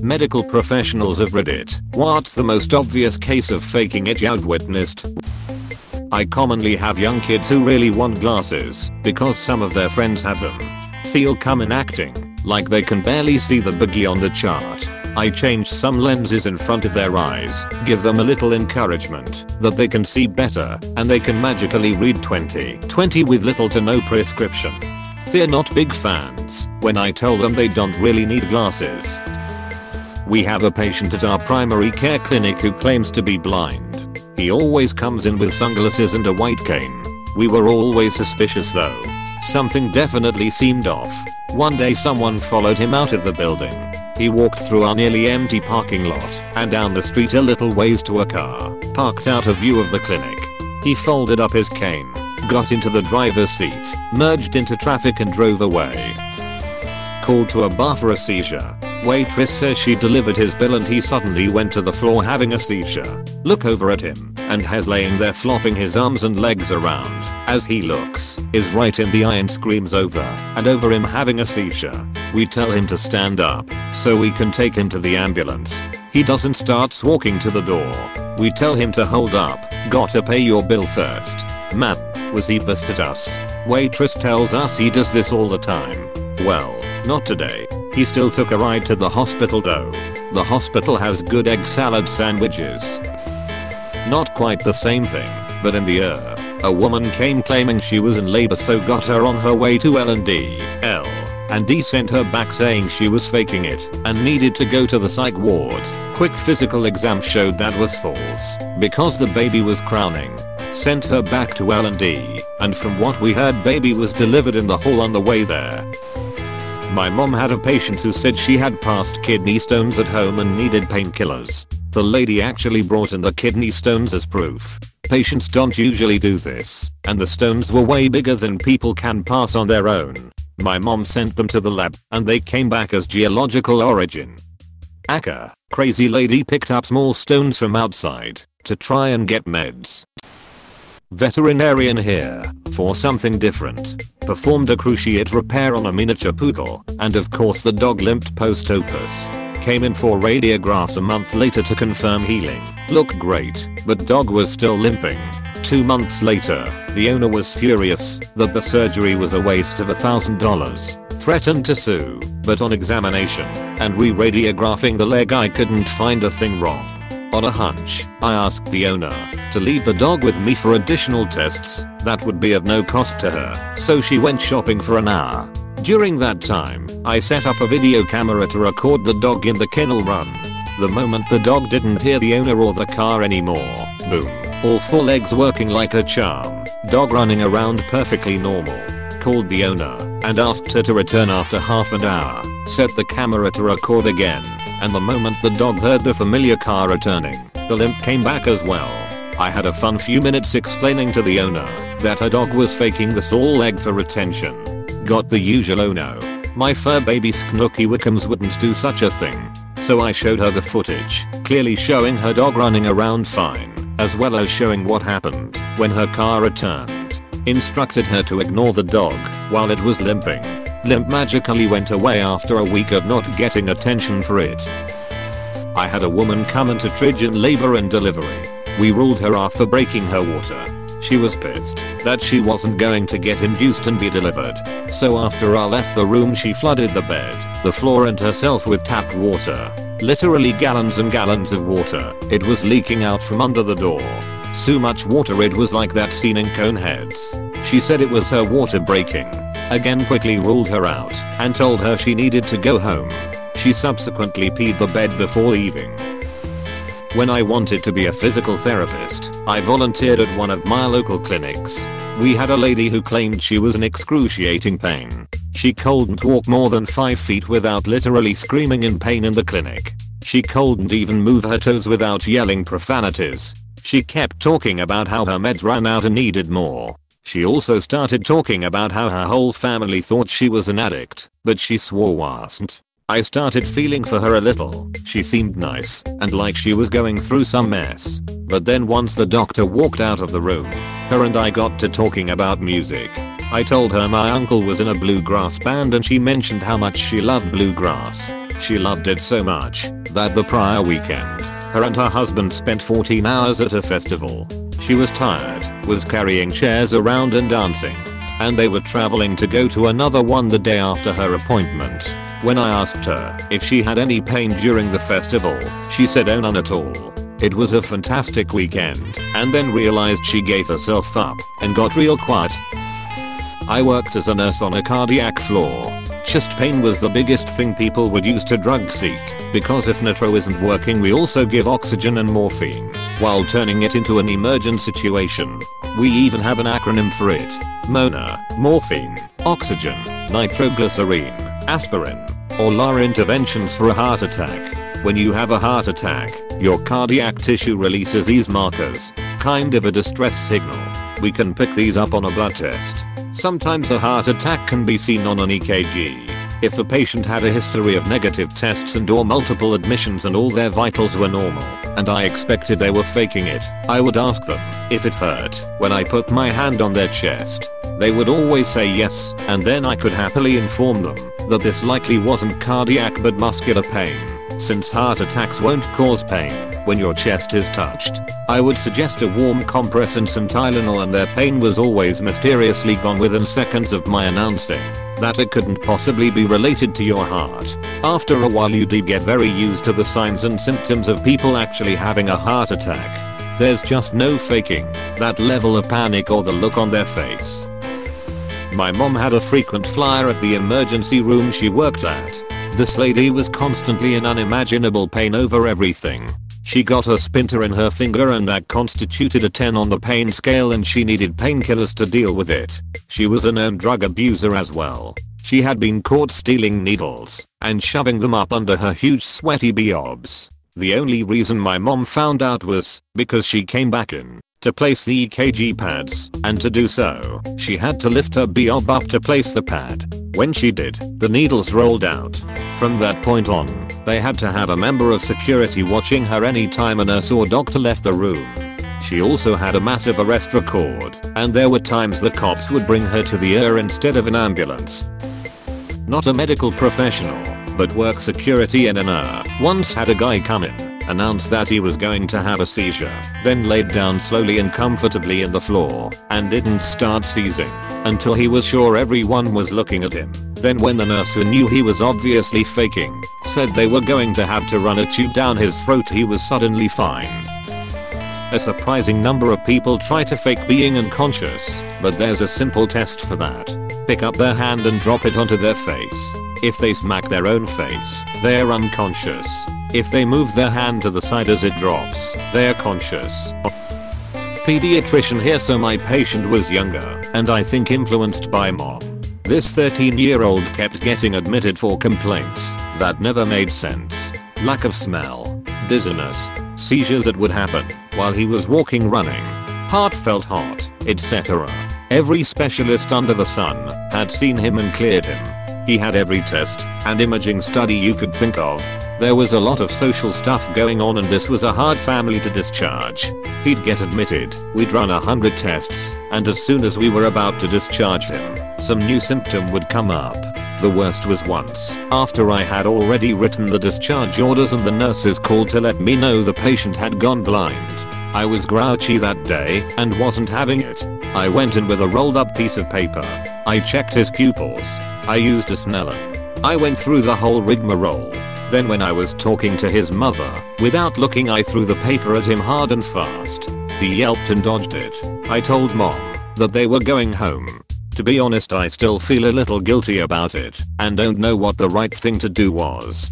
Medical professionals of Reddit, what's the most obvious case of faking it you've witnessed? I commonly have young kids who really want glasses because some of their friends have them. Feel come in acting, like they can barely see the boogie on the chart. I change some lenses in front of their eyes, give them a little encouragement that they can see better and they can magically read 20/20 with little to no prescription. They're not big fans when I tell them they don't really need glasses. We have a patient at our primary care clinic who claims to be blind. He always comes in with sunglasses and a white cane. We were always suspicious though. Something definitely seemed off. One day someone followed him out of the building. He walked through our nearly empty parking lot and down the street a little ways to a car parked out of view of the clinic. He folded up his cane, got into the driver's seat, merged into traffic and drove away. Called to a bar for a seizure. Waitress says she delivered his bill and he suddenly went to the floor having a seizure. Look over at him and has laying there flopping his arms and legs around. As he looks, is right in the eye and screams over and over him having a seizure. We tell him to stand up so we can take him to the ambulance. He doesn't, starts walking to the door. We tell him to hold up, gotta pay your bill first. Man, was he pissed at us. Waitress tells us he does this all the time. Well, not today. He still took a ride to the hospital though. The hospital has good egg salad sandwiches. Not quite the same thing, but in the a woman came claiming she was in labor, so got her on her way to L&D. L&D sent her back saying she was faking it and needed to go to the psych ward. Quick physical exam showed that was false because the baby was crowning. Sent her back to L&D, and from what we heard, baby was delivered in the hall on the way there. My mom had a patient who said she had past kidney stones at home and needed painkillers. The lady actually brought in the kidney stones as proof. Patients don't usually do this, and the stones were way bigger than people can pass on their own. My mom sent them to the lab, and they came back as geological origin. Aka, crazy lady picked up small stones from outside to try and get meds. Veterinarian here, for something different. Performed a cruciate repair on a miniature poodle, and of course the dog limped post-opus. Came in for radiographs a month later to confirm healing. Looked great, but dog was still limping. 2 months later, the owner was furious that the surgery was a waste of $1,000. Threatened to sue, but on examination and re-radiographing the leg I couldn't find a thing wrong. On a hunch, I asked the owner to leave the dog with me for additional tests that would be of no cost to her, so she went shopping for an hour. During that time, I set up a video camera to record the dog in the kennel run. The moment the dog didn't hear the owner or the car anymore, boom, all 4 legs working like a charm, dog running around perfectly normal. Called the owner and asked her to return after half an hour, set the camera to record again, and the moment the dog heard the familiar car returning, the limp came back as well. I had a fun few minutes explaining to the owner that her dog was faking the sore leg for retention. Got the usual "oh no, my fur baby Snooky Wickums wouldn't do such a thing." So I showed her the footage, clearly showing her dog running around fine, as well as showing what happened when her car returned. Instructed her to ignore the dog while it was limping. Limp magically went away after a week of not getting attention for it. I had a woman come into Trigen labor and delivery. We ruled her off for breaking her water. She was pissed that she wasn't going to get induced and be delivered. So after I left the room, she flooded the bed, the floor and herself with tap water. Literally gallons and gallons of water. It was leaking out from under the door. So much water it was like that scene in Coneheads. She said it was her water breaking. Again quickly ruled her out and told her she needed to go home. She subsequently peed the bed before leaving. When I wanted to be a physical therapist, I volunteered at one of my local clinics. We had a lady who claimed she was in excruciating pain. She couldn't walk more than 5 feet without literally screaming in pain in the clinic. She couldn't even move her toes without yelling profanities. She kept talking about how her meds ran out and needed more. She also started talking about how her whole family thought she was an addict, but she swore wasn't. I started feeling for her a little. She seemed nice and like she was going through some mess. But then once the doctor walked out of the room, her and I got to talking about music. I told her my uncle was in a bluegrass band and she mentioned how much she loved bluegrass. She loved it so much that the prior weekend, her and her husband spent 14 hours at a festival. She was tired, was carrying chairs around and dancing, and they were traveling to go to another one the day after her appointment. When I asked her if she had any pain during the festival, she said oh, none at all. It was a fantastic weekend, and then realized she gave herself up and got real quiet. I worked as a nurse on a cardiac floor. Chest pain was the biggest thing people would use to drug seek, because if nitro isn't working we also give oxygen and morphine, while turning it into an emergent situation. We even have an acronym for it. MONA, morphine, oxygen, nitroglycerine, aspirin, or LAR interventions for a heart attack. When you have a heart attack, your cardiac tissue releases these markers, kind of a distress signal. We can pick these up on a blood test. Sometimes a heart attack can be seen on an EKG. If the patient had a history of negative tests and/or multiple admissions and all their vitals were normal, and I expected they were faking it, I would ask them if it hurt. When I put my hand on their chest, they would always say yes, and then I could happily inform them that this likely wasn't cardiac but muscular pain, since heart attacks won't cause pain when your chest is touched. I would suggest a warm compress and some Tylenol, and their pain was always mysteriously gone within seconds of my announcing that it couldn't possibly be related to your heart. After a while you do get very used to the signs and symptoms of people actually having a heart attack. There's just no faking that level of panic or the look on their face. My mom had a frequent flyer at the emergency room she worked at. This lady was constantly in unimaginable pain over everything. She got a splinter in her finger and that constituted a 10 on the pain scale, and she needed painkillers to deal with it. She was a known drug abuser as well. She had been caught stealing needles and shoving them up under her huge sweaty biobs. The only reason my mom found out was because she came back in to place the EKG pads, and to do so, she had to lift her biob up to place the pad. When she did, the needles rolled out. From that point on, they had to have a member of security watching her anytime a nurse or doctor left the room. She also had a massive arrest record, and there were times the cops would bring her to the ER instead of an ambulance. Not a medical professional, but work security in an ER, once had a guy come in, announced that he was going to have a seizure, then laid down slowly and comfortably in the floor, and didn't start seizing until he was sure everyone was looking at him. Then when the nurse, who knew he was obviously faking, said they were going to have to run a tube down his throat, he was suddenly fine. A surprising number of people try to fake being unconscious, but there's a simple test for that. Pick up their hand and drop it onto their face. If they smack their own face, they're unconscious. If they move their hand to the side as it drops, they're conscious. Pediatrician here. So my patient was younger, and I think influenced by mom. This 13-year-old kept getting admitted for complaints that never made sense. Lack of smell, dizziness, seizures that would happen while he was walking, running, heart felt hot, etc. Every specialist under the sun had seen him and cleared him. He had every test and imaging study you could think of. There was a lot of social stuff going on, and this was a hard family to discharge. He'd get admitted, we'd run 100 tests, and as soon as we were about to discharge him, some new symptom would come up. The worst was once, after I had already written the discharge orders and the nurses called to let me know the patient had gone blind. I was grouchy that day and wasn't having it. I went in with a rolled up piece of paper. I checked his pupils. I used a Snellen. I went through the whole rigmarole. Then when I was talking to his mother, without looking, I threw the paper at him hard and fast. He yelped and dodged it. I told mom that they were going home. To be honest, I still feel a little guilty about it and don't know what the right thing to do was.